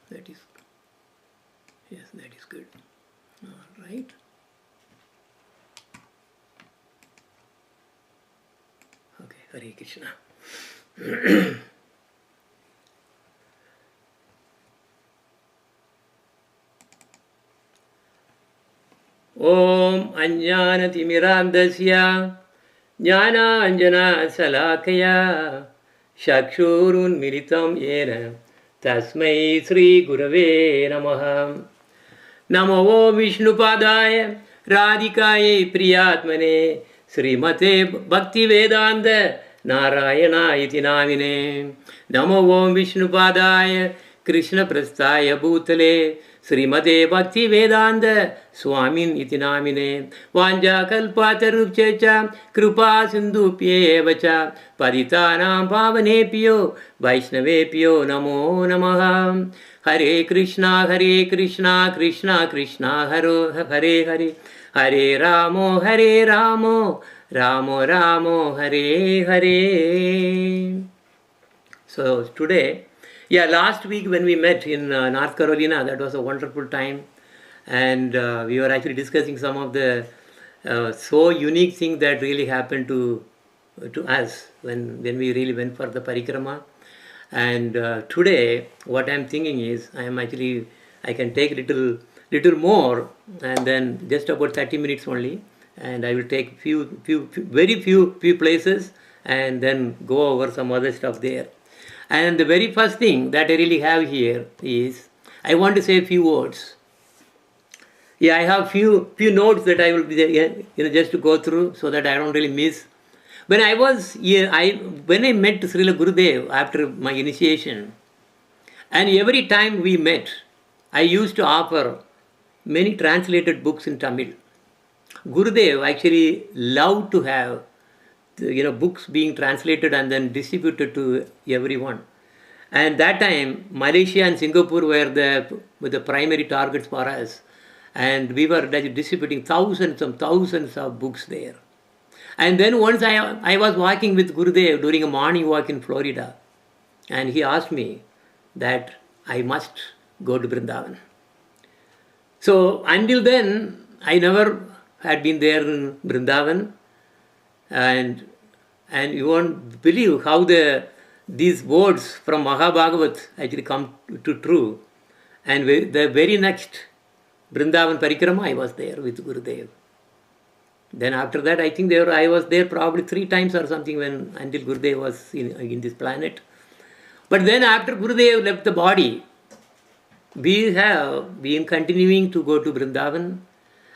That is, yes, that is good. All right. Okay, Hare Krishna. Om Ajnanatimirandasya Jnana Salakaya Shakshurun Militam Yena Tasmai Sri Gurave Namaha. Namo Vishnupadaya Radhikaye Priyatmane Srimate Bhakti Vedanta Narayana iti namine. Namo Vishnupadaya Krishna Prasthaya Bhutale Srimate Bhakti Vedanta Swamin iti namine. Vanja Kalpatarupchecha Krupa Sindhupye Vacha Paditanam Pavanepyo Vaishnavepyo Namo Namaha. Hare Krishna, Krishna Krishna, Hare Hare, Hare Ramo, Ramo Ramo, Hare Hare. So today, last week when we met in North Carolina, that was a wonderful time, and we were actually discussing some of the so unique things that really happened to us when we really went for the parikrama. And today, what I'm thinking is, I can take little more, and then just about 30 minutes only, and I will take very few places, and then go over some other stuff there. And the very first thing that I really have here is, I want to say a few words. I have few notes that I will be just to go through so that I don't really miss. When I was here, when I met Srila Gurudev after my initiation, and every time we met, I used to offer many translated books in Tamil. Gurudev actually loved to have books being translated and then distributed to everyone. And that time, Malaysia and Singapore were the primary targets for us, and we were distributing thousands and thousands of books there. And then once I was walking with Gurudev during a morning walk in Florida, and he asked me that I must go to Vrindavan. So until then, I never had been there in Vrindavan, and you won't believe how these words from Mahabhagavat actually come to true. And the very next Vrindavan Parikrama, I was there with Gurudev. Then after that, I think I was there probably 3 times or something until Gurudev was in this planet. But then after Gurudev left the body, we have been continuing to go to Vrindavan,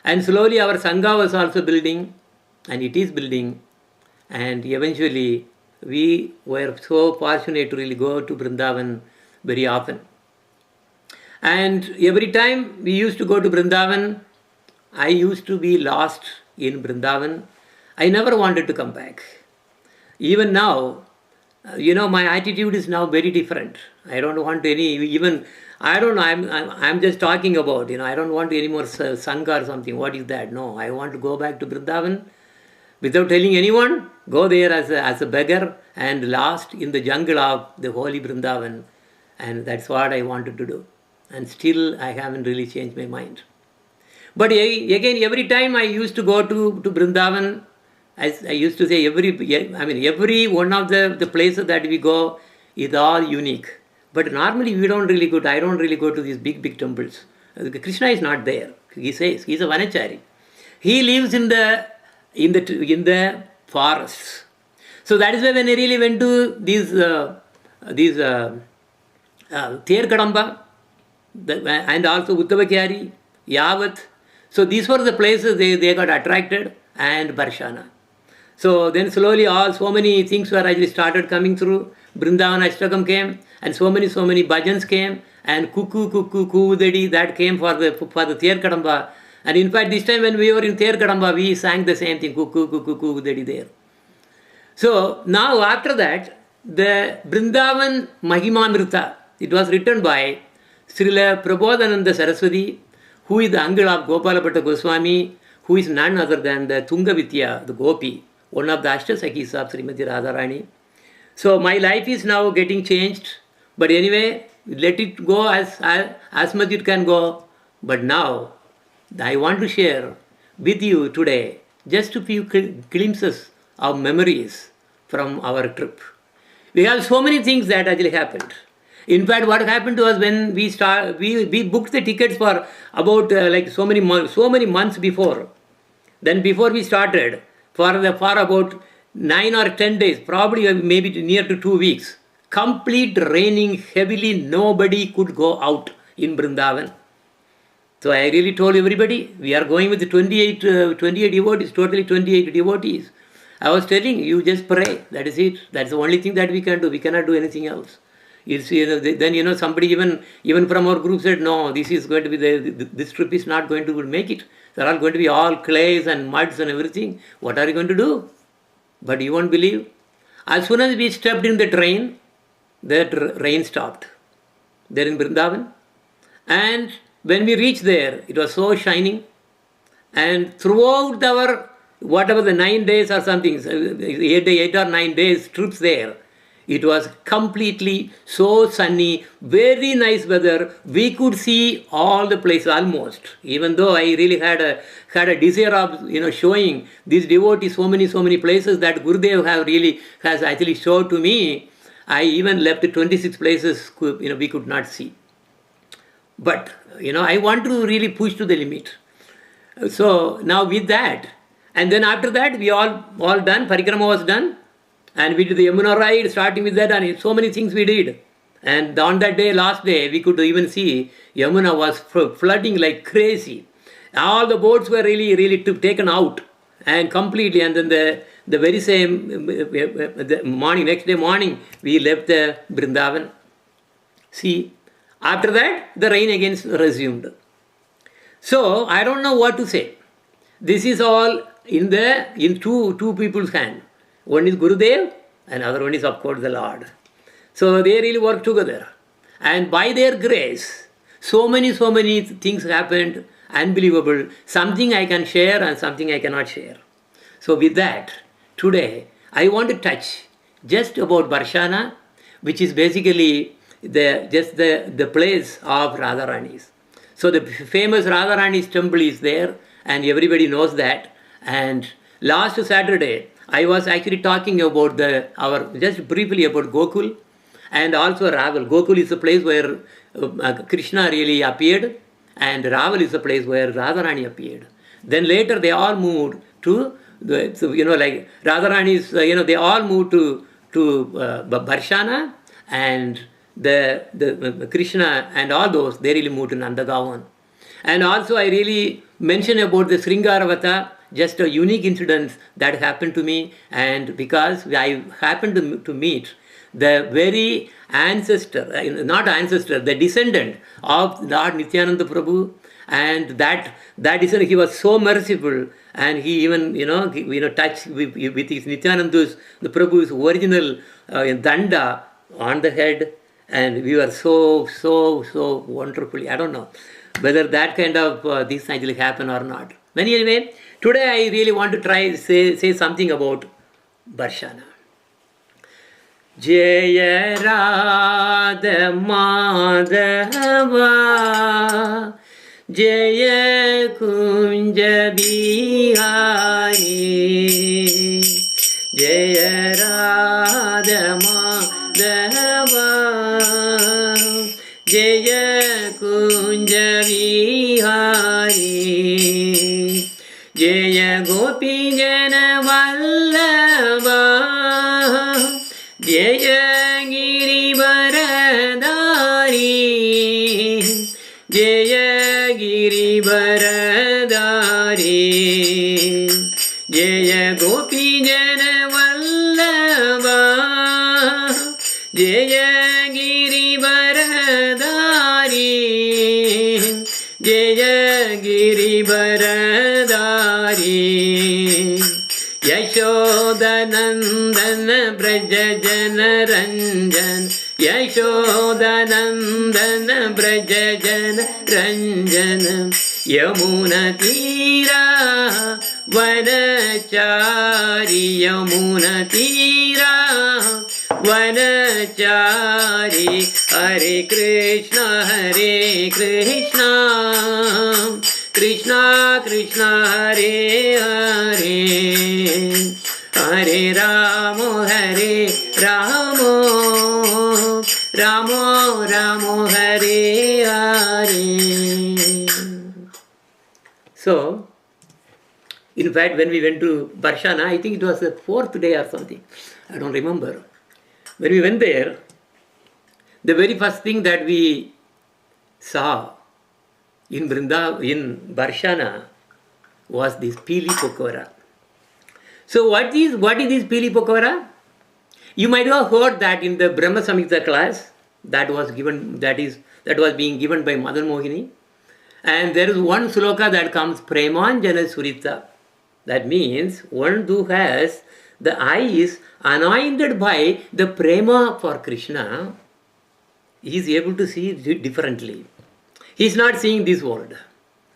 and slowly our Sangha was also building, and it is building, and eventually we were so fortunate to really go to Vrindavan very often. And every time we used to go to Vrindavan, I used to be lost in Vrindavan. I never wanted to come back. Even now, my attitude is now very different. I don't want I'm just talking about, I don't want any more Sangha or something. What is that? No, I want to go back to Vrindavan without telling anyone, go there as a beggar and lost in the jungle of the holy Vrindavan. And that's what I wanted to do. And still, I haven't really changed my mind. But again, every time I used to go to Vrindavan, as I used to say, every one of the places that we go is all unique. But normally I don't really go to these big temples. Krishna is not there. He says he's a Vanachari. He lives in the forests. So that is why when I really went to these Ther Kadamba and also Uttavakyari, Yavat. So these were the places they got attracted, and Barshana. So then slowly so many things were actually started coming through. Vrindavan Ashtakam came, and so many bhajans came, and Kuku Kudadi, that came for the Ther Kadamba. And in fact, this time when we were in Ther Kadamba, we sang the same thing, Kuku Kudadi there. So now after that, the Vrindavan Mahimamrita, it was written by Srila Prabodhananda Saraswati, who is the uncle of Gopala Bhatta Goswami, who is none other than the Tungavidya, the Gopi, one of the Ashtasakis of Srimati Radharani. So my life is now getting changed, but anyway, let it go as much it can go. But now, I want to share with you today just a few glimpses of memories from our trip. We have so many things that actually happened. In fact, what happened to us when we booked the tickets for about like so many months before. Then before we started, for about 9 or 10 days, probably maybe near to 2 weeks, complete raining heavily, nobody could go out in Vrindavan. So I really told everybody, we are going with 28 devotees, totally 28 devotees. I was telling you, just pray, that is it. That's the only thing that we can do. We cannot do anything else. Then somebody even from our group said, no, this is going to be this trip is not going to make it. They're all going to be all clays and muds and everything. What are you going to do? But you won't believe. As soon as we stepped in the train, that rain stopped there in Vrindavan. And when we reached there, it was so shining. And throughout our, whatever the 9 days or something, 8 or 9 days trips there, it was completely so sunny, very nice weather. We could see all the places almost. Even though I really had a desire of showing these devotees so many places that Gurudev has actually showed to me. I even left 26 places we could not see. But I want to really push to the limit. So now with that, and then after that we all done. Parikrama was done. And we did the Yamuna ride, starting with that, and so many things we did. And on that day, last day, we could even see Yamuna was flooding like crazy. All the boats were really taken out and completely. And then the very same next day morning, we left the Vrindavan. See, after that, the rain again resumed. So I don't know what to say. This is all in two people's hand. One is Gurudev, and other one is, of course, the Lord. So they really work together. And by their grace, so many things happened, unbelievable. Something I can share and something I cannot share. So with that, today, I want to touch just about Barshana, which is basically the place of Radharani's. So the famous Radharani's temple is there, and everybody knows that. And last Saturday, I was actually talking about just briefly about Gokul and also Raval. Gokul is a place where Krishna really appeared, and Raval is a place where Radharani appeared. Then later they all moved to like Radharani's. They all moved to Barshana, and the Krishna and all those, they really moved to Nandagaon. And also I really mentioned about the Sringaravata, just a unique incident that happened to me, and because I happened to meet the very the descendant of Lord Nityananda Prabhu, and that descendant, he was so merciful, and he even touched with his Nityananda's, the Prabhu's original danda on the head, and we were so wonderfully. I don't know whether that kind of this actually happened or not. But anyway, today I really want to say something about Barshana. Jaya Radha Madhava Jaya Kunja Bihari Jaya Radha Madhava Jaya Kunja Bihari Jaya Gopi Jana Vallabha Jaya Giri Varadari Jaya Giri Varadari Jaya Gopi Jana Vallabha Jaya Giri Varadari Jaya Giri Varadari Yashodanandana Braja Jana Ranjan Yashodanandana Braja Jana Ranjan Yamuna Tira Vanachari Yamuna Tira Vanachari Hare Krishna, Krishna Krishna, Hare Hare, Hare Ramo, Ramo Ramo, Hare Hare. So, in fact, when we went to Barshana, I think it was the 4th day or something, I don't remember. When we went there, the very first thing that we saw in Barshana was this Pili Pakora. So what is this Pili Pakora? You might have heard that in the Brahma Samhita class that was being given by Madan Mohini. And there is one sloka that comes, Premanjana Surita. That means one who has the eyes anointed by the prema for Krishna, he is able to see differently. He is not seeing this world.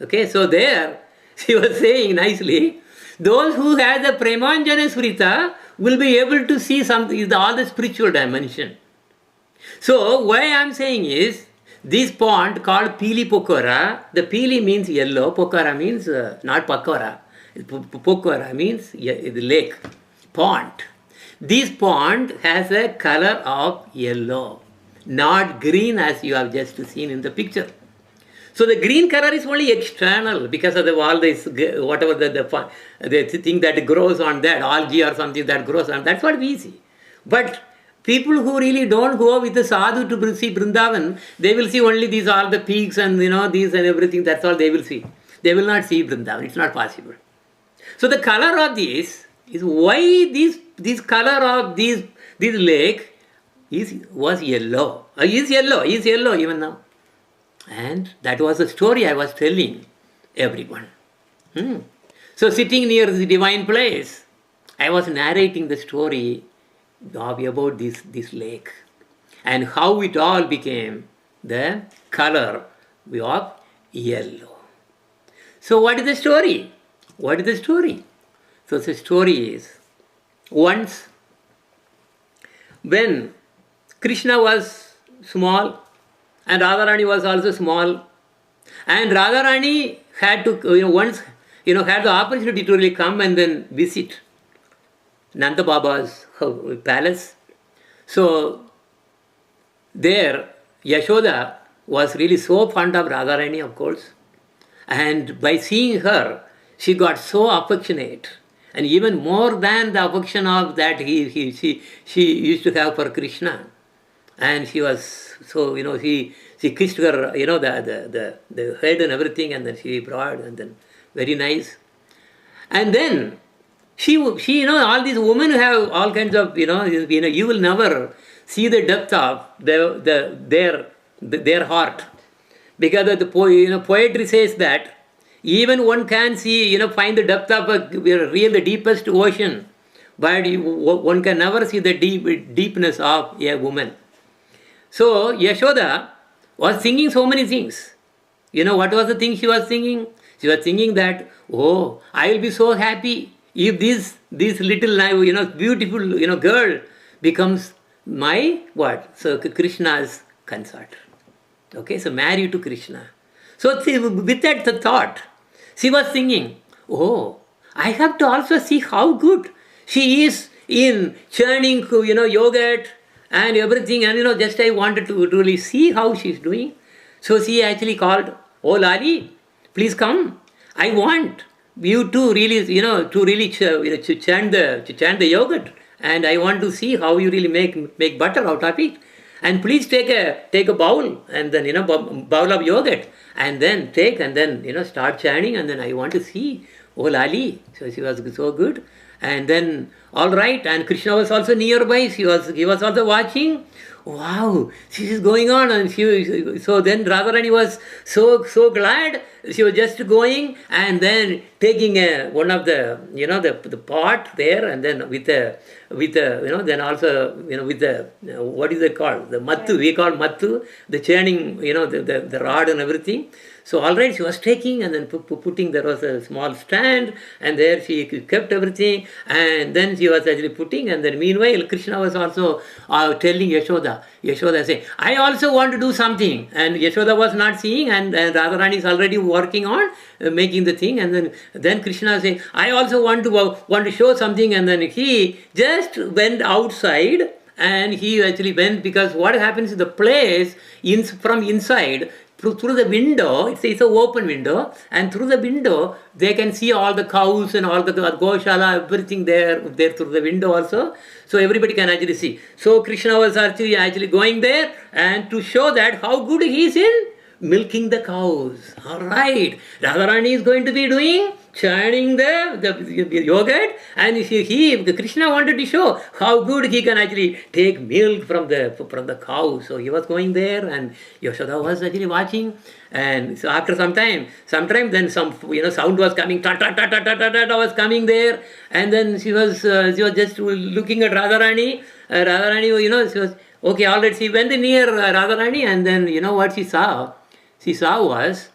Okay, so there, she was saying nicely, those who have the Premanjana Surita will be able to see all the spiritual dimension. So, why I am saying is, this pond called Pili Pokora, the Pili means yellow, Pokora means not Pakora. Pokora means the lake, pond. This pond has a color of yellow, not green as you have just seen in the picture. So the green color is only external because of all this, whatever the thing that grows on that, algae or something that grows on, that's what we see. But people who really don't go with the sadhu to see Vrindavan, they will see only all the peaks and these and everything, that's all they will see. They will not see Vrindavan, it's not possible. So the color of this is why this color of this lake was yellow. Is yellow even now. And that was the story I was telling everyone. So sitting near the divine place, I was narrating the story about this lake and how it all became the color of yellow. So what is the story? What is the story? So the story is, once when Krishna was small and Radharani was also small, and Radharani had to had the opportunity to really come and then visit Nanda Baba's palace. So there Yashoda was really so fond of Radharani, of course, and by seeing her she got so affectionate, and even more than the affection of that she used to have for Krishna. And she was so, she kissed her, the head and everything, and then she brought, and then very nice. And then she all these women have all kinds of, you will never see the depth of their heart, because the poetry says that even one can see, find the depth of the deepest ocean, but one can never see the deepness of a woman. So Yashoda was singing so many things. What was the thing she was singing? She was singing that, oh, I will be so happy if this little, beautiful, girl becomes my what? So Krishna's consort. Okay, so married to Krishna. So with that the thought, she was singing, oh, I have to also see how good she is in churning, yogurt and everything, and just I wanted to really see how she's doing. So she actually called, oh Lali, please come. I want you to really, to churn the yogurt, and I want to see how you really make butter out of it. And please take a bowl, and then bowl of yogurt, and then start churning, and then I want to see, oh Lali. So she was so good. And then, all right, and Krishna was also nearby. He was also watching. Wow, this is going on, and so then Radharani was so glad. She was just going and then taking one of the pot there, and then with then also with the what is it called, the mattu, we call mattu, the churning, the rod and everything. So all right, she was taking and then putting, there was a small stand and there she kept everything, and then she was actually putting, and then meanwhile Krishna was also telling Yashoda. Yashoda say, I also want to do something, and Yashoda was not seeing, and Radharani is already working on making the thing, and then Krishna say, I also want to show something, and then he just went outside. And he actually went, because what happens in the place from inside, through the window, it's an open window, and through the window they can see all the cows and all the goshala, everything there through the window also. So everybody can actually see. So Krishna was actually going there and to show that how good he is in milking the cows. All right, Radharani is going to be doing churning the yogurt, and Krishna wanted to show how good he can actually take milk from the cow. So he was going there, and Yashoda was actually watching. And so after some time then some sound was coming, ta ta ta ta ta ta ta was coming there, and then she was just looking at Radharani. Radharani, she was okay. All right, she went near Radharani, and then what she saw? She saw was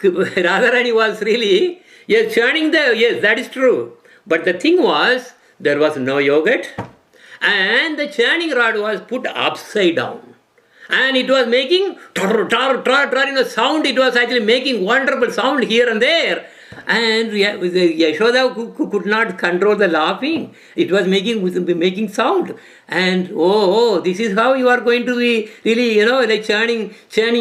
Radharani was really, yes, churning yes, that is true. But the thing was, there was no yogurt, and the churning rod was put upside down. And it was making sound, it was actually making wonderful sound here and there. And Yashoda could not control the laughing. It was making sound. And this is how you are going to be really, like churning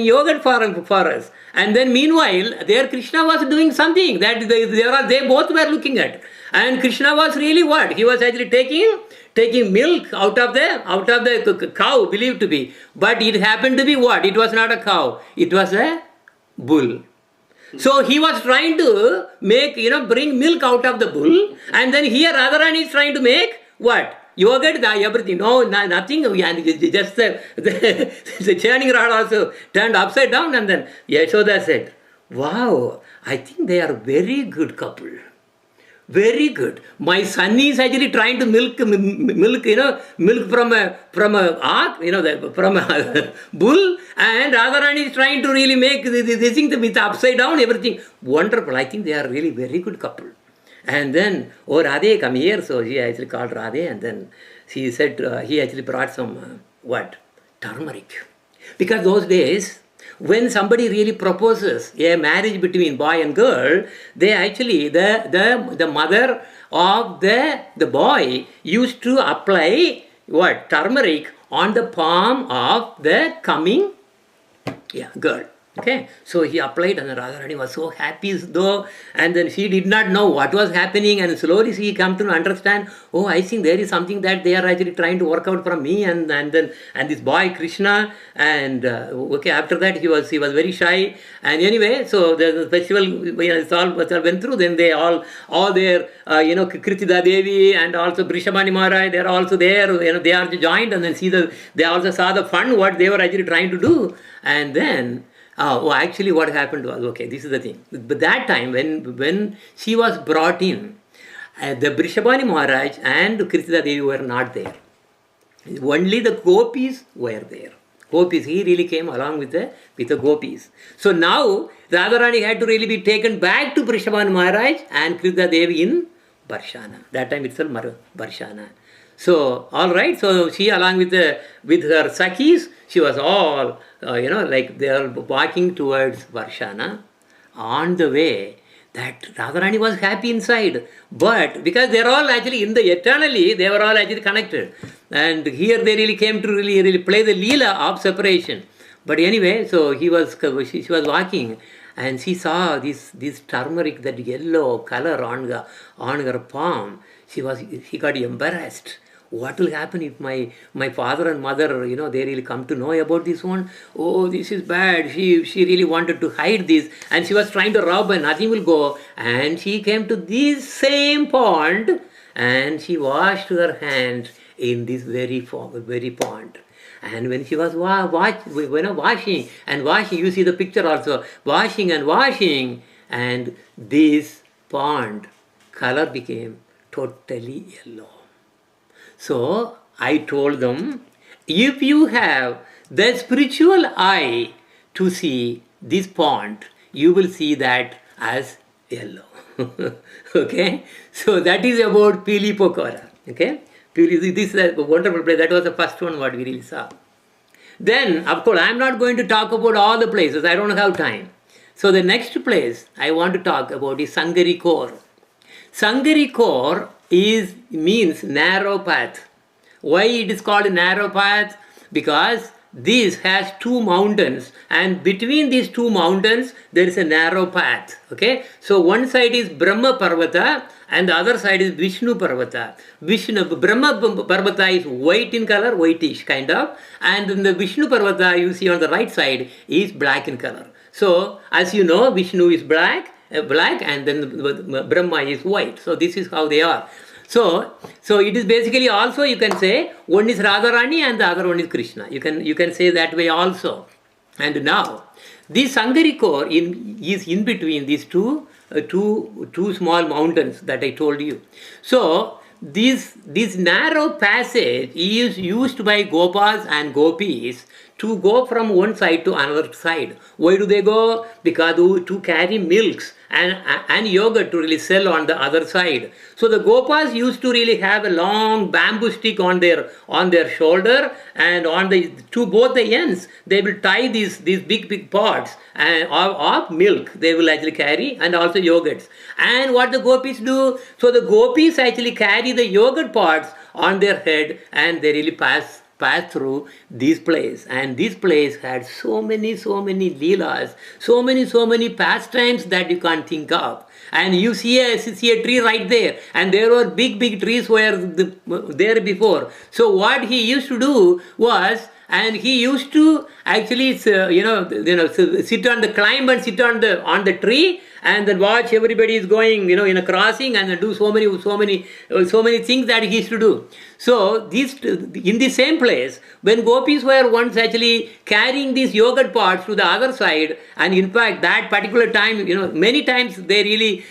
yogurt for us. And then meanwhile, there Krishna was doing something that they both were looking at. And Krishna was really what? He was actually taking milk out of the cow, believed to be. But it happened to be what? It was not a cow. It was a bull. So he was trying to make, bring milk out of the bull. And then here Radharani is trying to make what? Yogurt, everything. No, nothing. And just the churning rod also turned upside down. And then Yashoda said, wow, I think they are very good couple. Very good. My son is actually trying to milk from a bull, and Radharani is trying to really make this thing with upside down everything. Wonderful. I think they are really very good couple. And then, Radhe, come here. So he actually called Radhe, and then she said he actually brought some turmeric, because those days, when somebody really proposes a marriage between boy and girl, they actually, the mother of the boy used to apply what? Turmeric on the palm of the coming girl. Okay, so he applied, and Radharani was so happy though, and then she did not know what was happening, and slowly she came to understand, I think there is something that they are actually trying to work out from me, and this boy Krishna, and after that he was very shy, and anyway, so the festival it all went through. Then they all their Kritida Devi and also Brishabani Maharaj, they are also there, they are joined, and then they also saw the fun what they were actually trying to do, and then. Actually what happened was, this is the thing. But that time when she was brought in, the Brishabani Maharaj and Kritida Devi were not there. Only the gopis were there. Gopis, he really came along with the gopis. So now Radharani had to really be taken back to Brishabani Maharaj and Kritida Devi in Barshana. That time itself Barshana. So, all right, so she along with her Sakhis, she was all, like they are walking towards Varshana. On the way, that Radharani was happy inside. But because they are all actually eternally, they were all actually connected. And here they really came to really play the Leela of separation. But anyway, so she was walking, and she saw this turmeric, that yellow color on her palm. She got embarrassed. What will happen if my father and mother, they really come to know about this one? This is bad. She really wanted to hide this, and she was trying to rub, and nothing will go. And she came to this same pond, and she washed her hands in this very pond. And when she was washing, you see the picture also, washing, and this pond color became totally yellow. So I told them, if you have the spiritual eye to see this pond, you will see that as yellow. Okay, so that is about Pili Pokhara. Okay, this is a wonderful place. That was the first one what we really saw. Then, of course, I am not going to talk about all the places. I don't have time. So the next place I want to talk about is Sangari Kor. Sangari Kor means narrow path. Why it is called narrow path? Because this has two mountains, and between these two mountains there is a narrow path. Okay, so one side is Brahma Parvata and the other side is Vishnu Parvata. Brahma Parvata is white in color, whitish kind of, and then the Vishnu Parvata you see on the right side is black in color. So as you know, Vishnu is black and then Brahma is white. So this is how they are. So it is basically also, you can say one is Radharani and the other one is Krishna. You can say that way also. And now this Sangari Kor is in between these two small mountains that I told you. So this narrow passage is used by Gopas and Gopis to go from one side to another side. Why do they go? Because to carry milks and yogurt to really sell on the other side. So the Gopas used to really have a long bamboo stick on their shoulder, and on to both the ends they will tie these big pots of milk they will actually carry, and also yogurts. And what the Gopis do? So the Gopis actually carry the yogurt pots on their head, and they really pass through this place. And this place had so many leelas, so many pastimes that you can't think of. And you see a tree right there, and there were big trees were there before. So what he used to do was, and he used to actually sit on the climb and sit on the tree, and then watch everybody is going in a crossing, and then do so many things that he used to do. So in the same place, when Gopis were once actually carrying these yogurt pots to the other side, and in fact that particular time, many times they really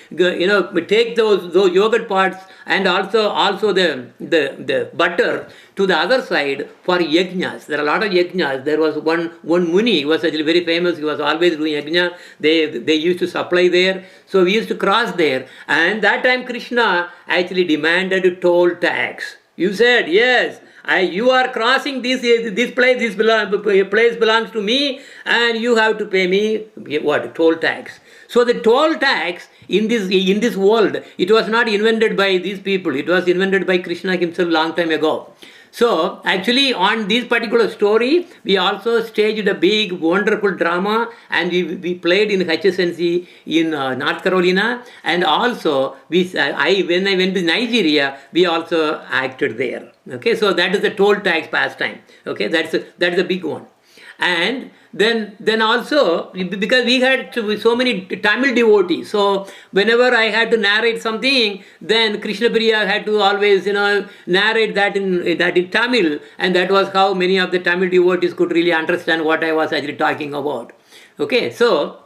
take those yogurt pots and also the butter to the other side for yajnas. There are a lot of yajnas. There was one Muni, he was actually very famous. He was always doing yajna. They used to supply there. So we used to cross there. And that time Krishna actually demanded toll tax. You said, yes, you are crossing this place. This place belongs to me, and you have to pay me what? Toll tax. So the toll tax in this world, it was not invented by these people. It was invented by Krishna himself long time ago. So actually on this particular story, we also staged a big wonderful drama, and we played in HSNC in North Carolina, and also when I went to Nigeria, we also acted there. Okay, so that is the toll tax pastime. Okay, that's a big one. And then also, because we had so many Tamil devotees, so whenever I had to narrate something, then Krishna Priya had to always narrate that in Tamil, and that was how many of the Tamil devotees could really understand what I was actually talking about. Okay, so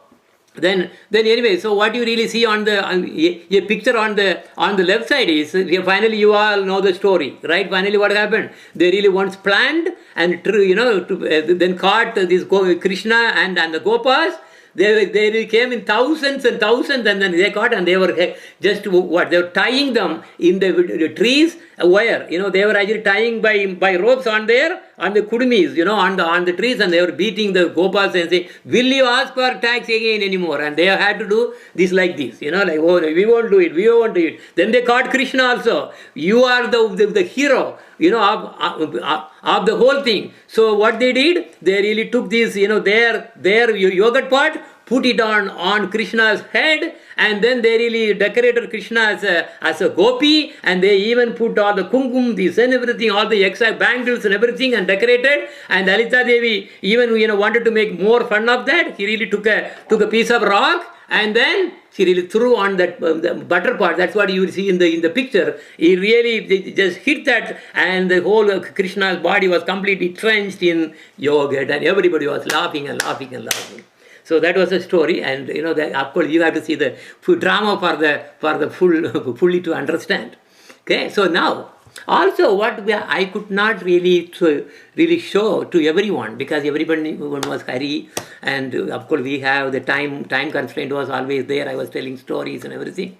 then anyway, so what you really see on a picture on the left side is, finally you all know the story, right? Finally what happened? They really once planned and then caught this Krishna and the Gopas. They came in thousands and thousands, and then they caught, and they were just what? They were tying them in the trees. Where? They were actually tying by ropes on the kudumis, on the trees, and they were beating the Gopas and say, will you ask for tax again anymore? And they had to do this like this, like, oh, we won't do it, we won't do it. Then they caught Krishna also. You are the hero, of the whole thing. So what they did, they really took this, their yogurt pot, put it on Krishna's head, and then they really decorated Krishna as a gopi, and they even put all the kumkum, this and everything, all the exact bangles and everything, and decorated. And Lalita Devi even wanted to make more fun of that. He really took a piece of rock, and then she really threw on that the butter pot. That's what you will see in the picture. He really just hit that, and the whole Krishna's body was completely drenched in yogurt, and everybody was laughing and laughing and laughing. So that was a story, and of course you have to see the full drama for the fully to understand. Okay, so now Also, I could not really show to everyone, because everybody was hurry, and of course we have the time constraint was always there. I was telling stories and everything.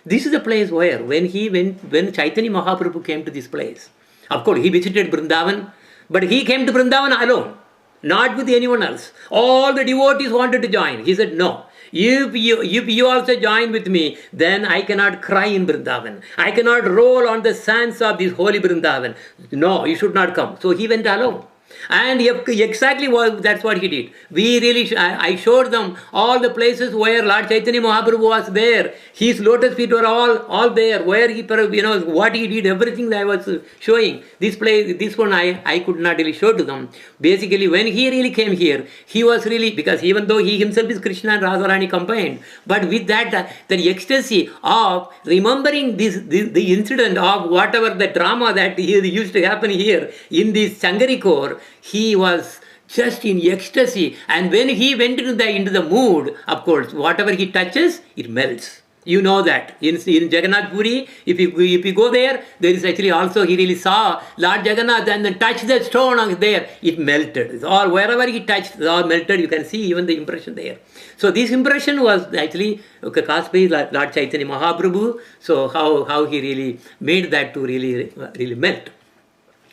This is the place where when Chaitanya Mahaprabhu came to this place, of course he visited Vrindavan, but he came to Vrindavan alone, not with anyone else. All the devotees wanted to join. He said, no. If you also join with me, then I cannot cry in Vrindavan. I cannot roll on the sands of this holy Vrindavan. No, you should not come. So he went alone. And exactly that's what he did. I showed them all the places where Lord Chaitanya Mahaprabhu was there. His lotus feet were all there. Where he, what he did, everything that I was showing. This place, this one I could not really show to them. Basically, when he really came here, he was really, because even though he himself is Krishna and Radharani combined, but with that, the ecstasy of remembering the incident of whatever the drama that used to happen here in this Changarikor, he was just in ecstasy. And when he went into the mood, of course, whatever he touches, it melts. You know that. In Jagannath Puri, if you go there, there is actually also, he really saw Lord Jagannath and then touched the stone there, it melted. It's all, wherever he touched, it all melted. You can see even the impression there. So this impression was actually caused by Lord Chaitanya Mahaprabhu. So how he really made that to really melt.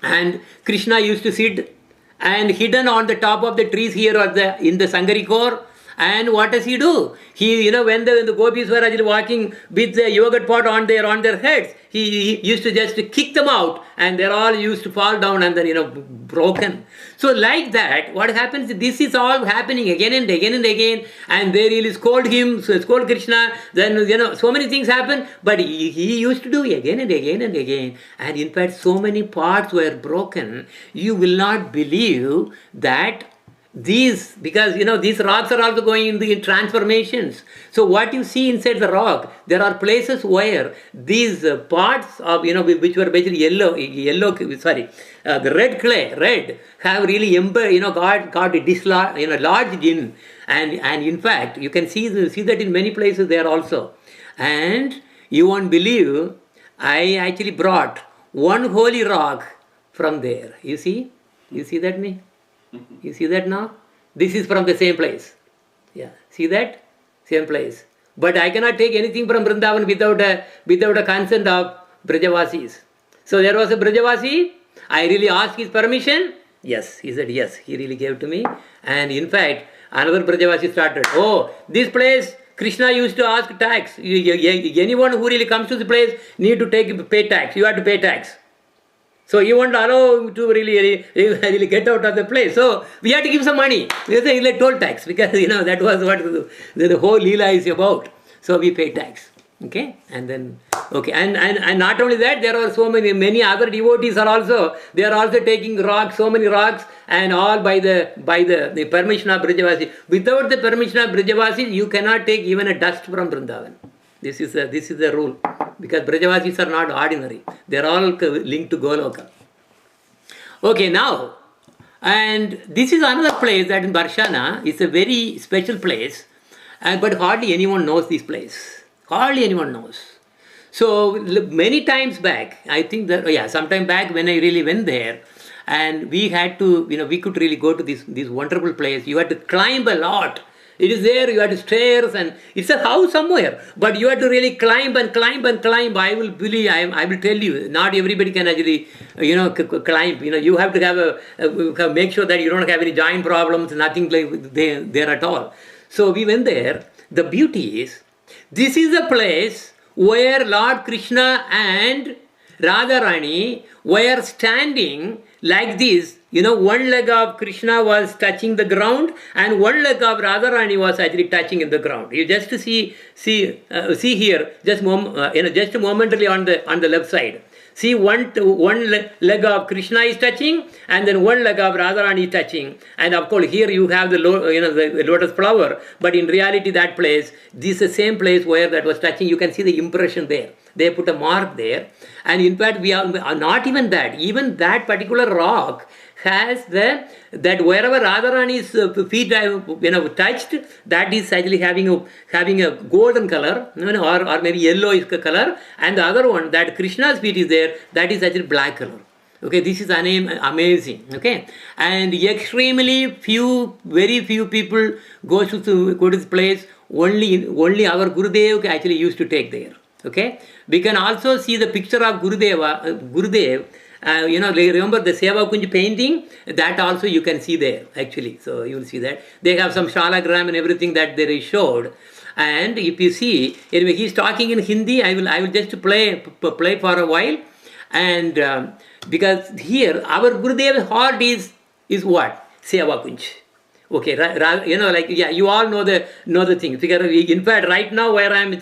And Krishna used to sit and hidden on the top of the trees here or in the Sangarikor. And what does he do? He, when the gopis were actually walking with the yogurt pot on their heads, he used to just kick them out, and they're all used to fall down and then, broken. So like that, what happens, this is all happening again and again and again, and they really scold Krishna, then, so many things happen, but he used to do again and again and again. And in fact, so many parts were broken, you will not believe that because these rocks are also going in the transformations. So what you see inside the rock, there are places where these parts of which were basically the red clay have really got lodged in, and in fact you can see that in many places there also. And you won't believe, I actually brought one holy rock from there. You see that me? You see that now? This is from the same place. Yeah, see that? Same place. But I cannot take anything from Vrindavan without a consent of Brajavasis. So there was a Brajavasi. I really asked his permission. Yes, he said yes. He really gave to me. And in fact, another Brajavasi started. Oh, this place, Krishna used to ask tax. Anyone who really comes to the place need to pay tax. You have to pay tax. So you won't allow to really get out of the place. So we had to give some money. We say like toll tax, because that was what the whole Leela is about. So we pay tax. Okay, and then and not only that, there are so many other devotees are also taking rocks, so many rocks, and all by the permission of Brajavasi. Without the permission of Brajavasi, you cannot take even a dust from Vrindavan. This is the rule, because Brajavasis are not ordinary. They are all linked to Goloka. Okay, now, and this is another place that in Barshana is a very special place, but hardly anyone knows this place. Hardly anyone knows. So many times back, I think that, sometime back when I really went there, and we had to, we could really go to this wonderful place. You had to climb a lot. It is there, you have to stairs, and it's a house somewhere, but you have to really climb and climb and climb. I will tell you, not everybody can actually, climb. You have to make sure that you don't have any joint problems, nothing like there at all. So we went there. The beauty is, this is a place where Lord Krishna and Radharani were standing like this. One leg of Krishna was touching the ground, and one leg of Radharani was actually touching in the ground. You just see here, just momentarily on the left side. See, one leg of Krishna is touching, and then one leg of Radharani is touching. And of course, here you have the lotus flower. But in reality, that place, this is the same place where that was touching. You can see the impression there. They put a mark there. And in fact, we are not even that. Even that particular rock has that wherever Radharani's feet are touched, that is actually having a golden color, or maybe yellowish color, and the other one, that Krishna's feet is there, that is actually black color. Okay, this is amazing. Okay, and extremely very few people go to this place. Only our Gurudev actually used to take there. Okay, we can also see the picture of Gurudev. Remember the Seva Kunj painting? That also you can see there actually. So you will see that they have some shalagram and everything that they showed. And if you see, anyway, he's talking in Hindi. I will just play for a while, and because here our Gurudev's heart is what? Seva Kunj. Okay, you all know the thing. In fact, right now where I am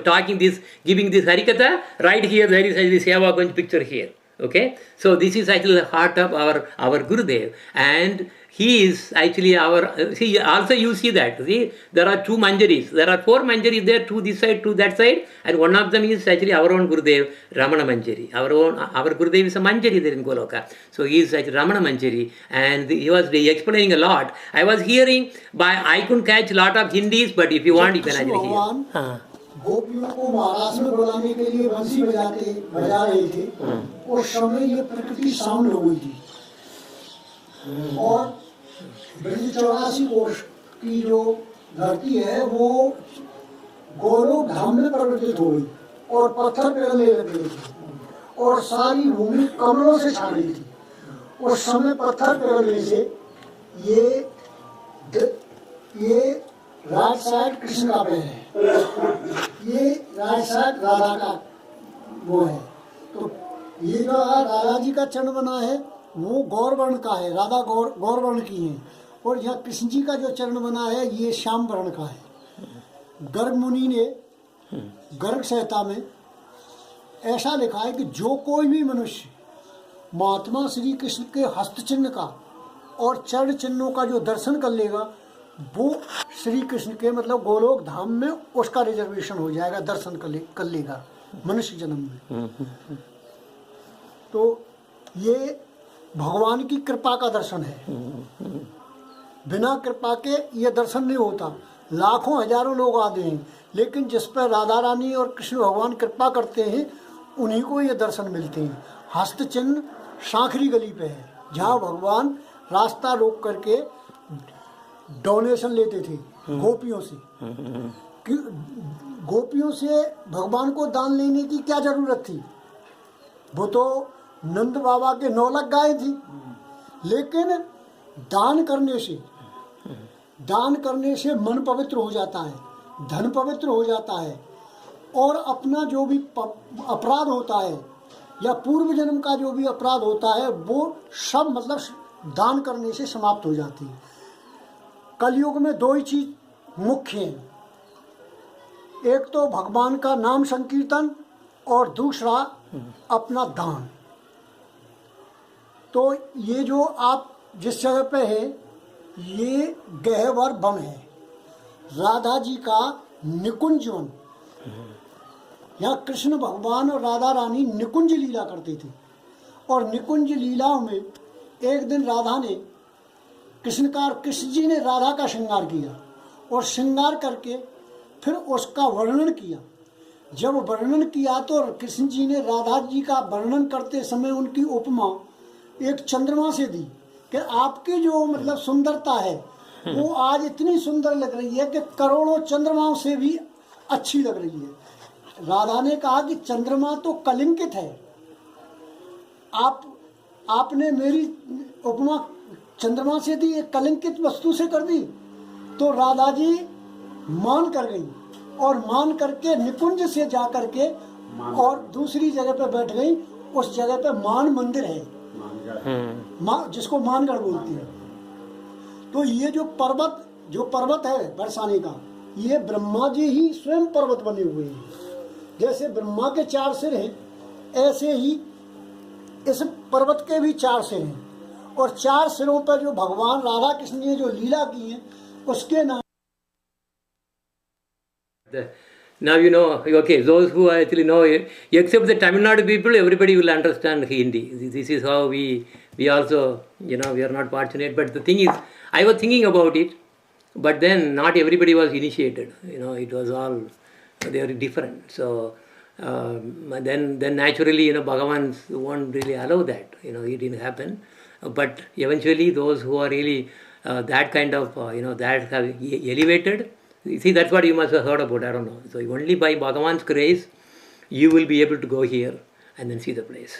talking this, giving this Harikatha, right here there is this Seva Kunj picture here. Okay, so this is actually the heart of our Gurudev, and he is actually our. See, also you see that. See, there are 2 manjaris. There are 4 manjaris there, 2 this side, 2 that side, and one of them is actually our own Gurudev, Ramana Manjari. Our Gurudev is a manjari there in Goloka. So he is actually Ramana Manjari, and he was explaining a lot. I was hearing, I couldn't catch a lot of Hindis, but if you want, you can actually hear. गोपियों को महाराज में बुलाने के लिए बंसी बजा रहे थे, उस समय ये प्रकृति शांत हो गई थी और ब्रज 84 कोष की जो धरती है वो गोलोक धाम में परिवर्तित हो गई और पत्थर पिघलने लग गए थे और सारी भूमि कमलों से छा रही थी। उस समय पत्थर पिघलने से ये राइट साइड कृष्ण का पैर है, ये राइट साइड राधा का वो है। तो ये जो राधा जी का चरण बना है वो गौर वर्ण का है, राधा गौर वर्ण की है, और यहाँ कृष्ण जी का जो चरण बना है ये श्याम वर्ण का है। गर्ग मुनि ने गर्ग संहिता में ऐसा लिखा है कि जो कोई भी मनुष्य महात्मा श्री कृष्ण के हस्त चिन्ह का और चरण चिन्हों का जो दर्शन कर लेगा वो श्री कृष्ण के मतलब गोलोक धाम में उसका रिजर्वेशन हो जाएगा, दर्शन कर लेगा मनुष्य जन्म में। तो ये भगवान की कृपा का दर्शन है, बिना कृपा के ये दर्शन नहीं होता। लाखों हजारों लोग आते हैं, लेकिन जिस पर राधा रानी और कृष्ण भगवान कृपा करते हैं उन्हीं को ये दर्शन मिलते हैं। हस्त चिन्ह सांखरी गली पे है, जहाँ भगवान रास्ता रोक करके डोनेशन लेते थे गोपियों से। गोपियों से भगवान को दान लेने की क्या जरूरत थी, वो तो नंद बाबा के 9 लाख गायें थी। लेकिन दान करने से मन पवित्र हो जाता है, धन पवित्र हो जाता है, और अपना जो भी अपराध होता है या पूर्व जन्म का जो भी अपराध होता है वो सब मतलब दान करने से समाप्त हो जाती है। कलयुग में 2 ही चीज मुख्य हैं, एक तो भगवान का नाम संकीर्तन और दूसरा अपना दान। तो ये जो आप जिस जगह पे है ये गहवर वन है, राधा जी का निकुंज वन। यहाँ कृष्ण भगवान और राधा रानी निकुंज लीला करते थे, और निकुंज लीलाओं में एक दिन राधा ने कृष्ण जी ने राधा का श्रृंगार किया और श्रृंगार करके फिर उसका वर्णन किया। जब वर्णन किया तो कृष्ण जी ने राधा जी का वर्णन करते समय उनकी उपमा एक चंद्रमा से दी कि आपकी जो मतलब सुंदरता है वो आज इतनी सुंदर लग रही है कि करोड़ों चंद्रमाओं से भी अच्छी लग रही है। राधा ने कहा कि चंद्रमा तो कलंकित है, आपने मेरी उपमा चंद्रमा से दी, एक कलंकित वस्तु से कर दी। तो राधा जी मान कर गई और मान करके निकुंज से जा करके और दूसरी जगह पे बैठ गई। उस जगह पे मान मंदिर है, जिसको मानगढ़ बोलती है। तो ये जो पर्वत है बरसाने का, ये ब्रह्मा जी ही स्वयं पर्वत बने हुए हैं। जैसे ब्रह्मा के 4 सिर हैं, ऐसे ही इस पर्वत के भी 4 सिर हैं, और 4 सिरों पर जो भगवान राधा कृष्ण ने जो लीला की है उसके नाम। Now you know, okay, those who actually know it, except the Tamil Nadu people, everybody will understand Hindi. This is how we also, we are not fortunate. But the thing is, I was thinking about it, but then not everybody was initiated. It was all, they were different. So then naturally, Bhagavan won't really allow that. It didn't happen. But eventually, those who are really that kind of, that have elevated. See, that's what you must have heard about, I don't know. So only by Bhagavan's grace, you will be able to go here and then see the place.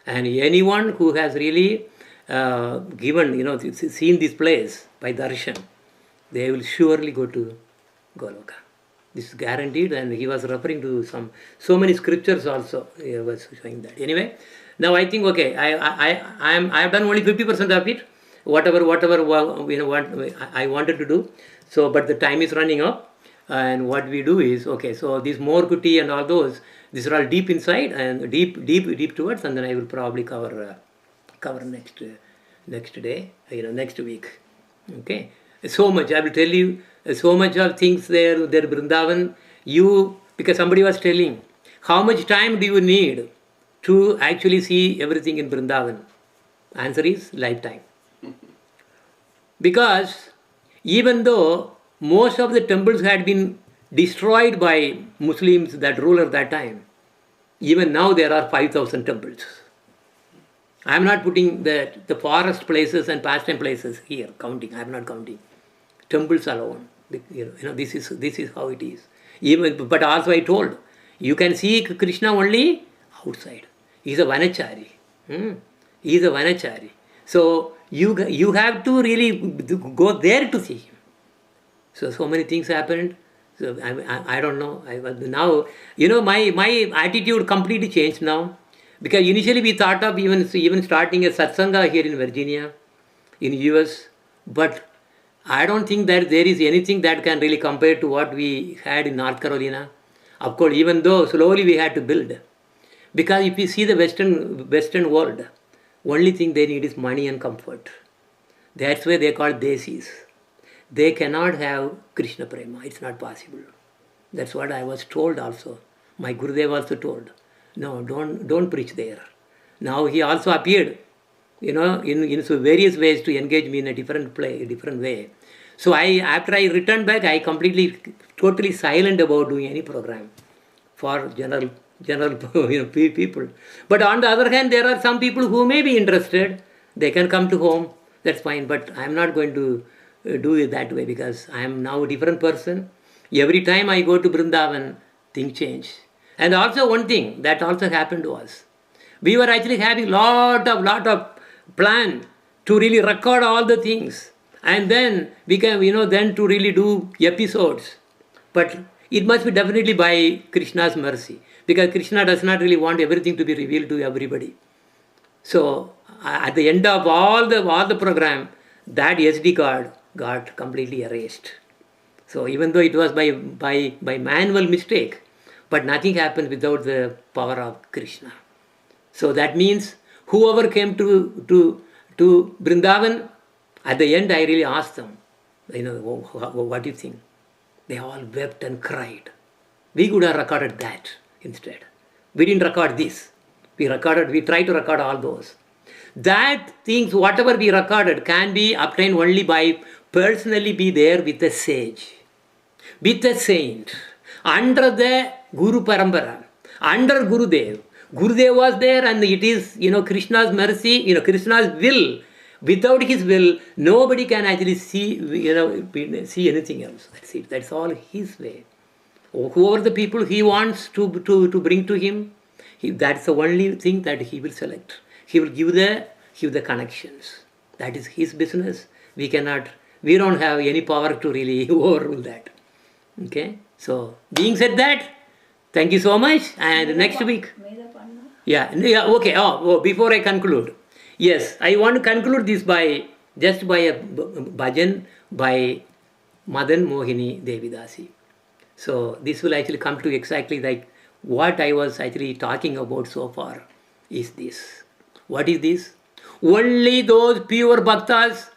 And anyone who has really seen this place by darshan, they will surely go to Goloka. This is guaranteed, and he was referring to so many scriptures also. He was showing that. Anyway, now I think, okay, I have done only 50% of it, whatever what I wanted to do. So, but the time is running up, and what we do is, okay, so this more kuti and all those, these are all deep inside and deep towards, and then I will probably cover next day, next week. Okay, so much I will tell you, so much of things there Vrindavan. Because somebody was telling, how much time do you need to actually see everything in Vrindavan? Answer is lifetime. Because even though most of the temples had been destroyed by Muslims that ruled at that time, even now there are 5,000 temples. I am not putting the forest places and pastime places here, counting. I am not counting. Temples alone. This is how it is. But also I told, you can see Krishna only outside. He is a Vanachari. He is a Vanachari. So you have to really go there to see him. So many things happened. So I don't know. Now, my attitude completely changed now. Because initially we thought of even starting a Satsanga here in Virginia, in US. But I don't think that there is anything that can really compare to what we had in North Carolina. Of course, even though slowly we had to build. Because if you see the Western world, only thing they need is money and comfort. That's why they are called desis. They cannot have Krishna Prema. It's not possible. That's what I was told also. My Gurudev also told. No, don't preach there. Now he also appeared, in so various ways to engage me in a different way. So after I returned back, I totally silent about doing any program for general people. But on the other hand, there are some people who may be interested. They can come to home. That's fine. But I'm not going to do it that way, because I am now a different person. Every time I go to Vrindavan, things change. And also one thing that also happened to us. We were actually having lot of plan to really record all the things. And then we can, then to really do episodes. But it must be definitely by Krishna's mercy. Because Krishna does not really want everything to be revealed to everybody. So at the end of all the program, that SD card got completely erased. So even though it was by manual mistake, but nothing happens without the power of Krishna. So that means whoever came to Vrindavan, at the end I really asked them, what do you think? They all wept and cried. We could have recorded that instead. We didn't record this. We tried to record all those. That things, whatever we recorded, can be obtained only by personally be there with a sage, with a saint, under the Guru Parampara, under Gurudev. Gurudev was there, and it is, Krishna's mercy, Krishna's will. Without his will, nobody can actually see anything else. That's it. That's all his way. Whoever the people he wants to bring to him, that's the only thing that he will select. He will give the connections. That is his business. We don't have any power to really overrule that. Okay. So, being said that, thank you so much. And next week. Yeah. Okay. Before I conclude, yes, I want to conclude this by a bhajan by Madan Mohini Devidasi. So this will actually come to exactly like what I was actually talking about so far is this. What is this? Only those pure bhaktas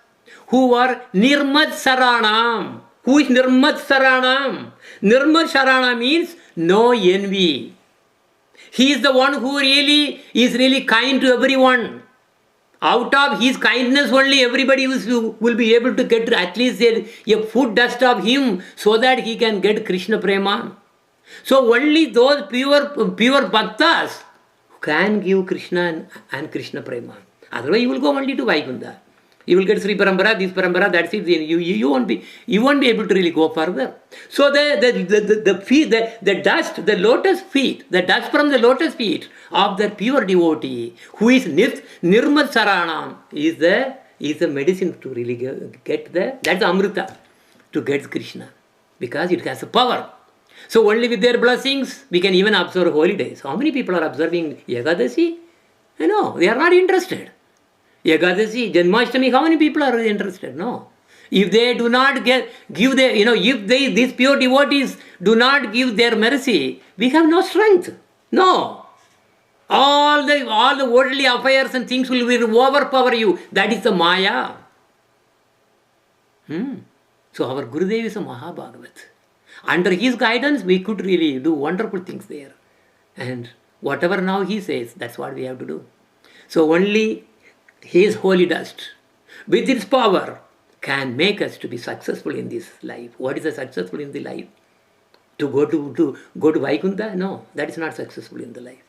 who are nirmad saranam, Who is Nirmat Saranam? Nirmat Sarana means no envy. He is the one who is really kind to everyone. Out of his kindness only everybody will be able to get at least a foot dust of him so that he can get Krishna Prema. So only those pure bhaktas can give Krishna and Krishna Prema. Otherwise you will go only to Vaikuntha. You will get Sri Parambara, this Parambara, that's it. You won't be able to really go further. So the feet, the dust, the lotus feet, the dust from the lotus feet of the pure devotee, who is Nirmat Saranam, is the medicine to really get that's Amrita, to get Krishna. Because it has a power. So only with their blessings, we can even observe holy days. How many people are observing Ekadasi? No, they are not interested. Ekadasi, Janmashtami, how many people are interested? No. If they do not these pure devotees do not give their mercy, we have no strength. No. All the worldly affairs and things will overpower you. That is the Maya. So our Gurudev is a Mahabhagavat. Under his guidance, we could really do wonderful things there. And whatever now he says, that's what we have to do. So only his holy dust, with its power, can make us to be successful in this life. What is the successful in the life? To go to Vaikuntha? No, that is not successful in the life.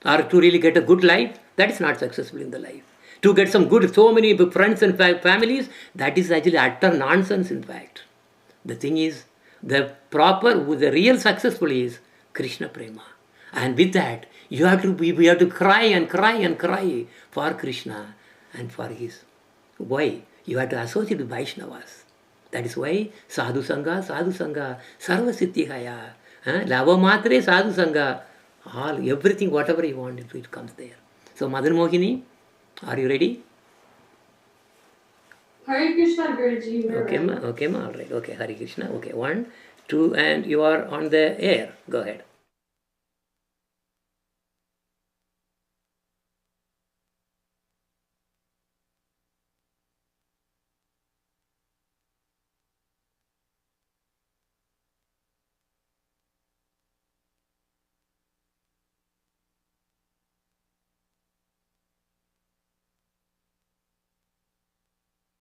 Or to really get a good life? That is not successful in the life. To get so many friends and families, that is actually utter nonsense in fact. The thing is, the real successful is Krishna Prema. And with that, we have to cry and cry and cry for Krishna and for his. Why? You have to associate with Vaishnavas. That is why Sadhu Sangha, Sarva Siddhihaya, Lava Matre, Sadhu Sangha, everything, whatever you want, it comes there. So Madan Mohini, are you ready? Hare Krishna, Guruji. Okay, ma, all right. Okay, Hare Krishna. Okay, 1, 2, and you are on the air. Go ahead.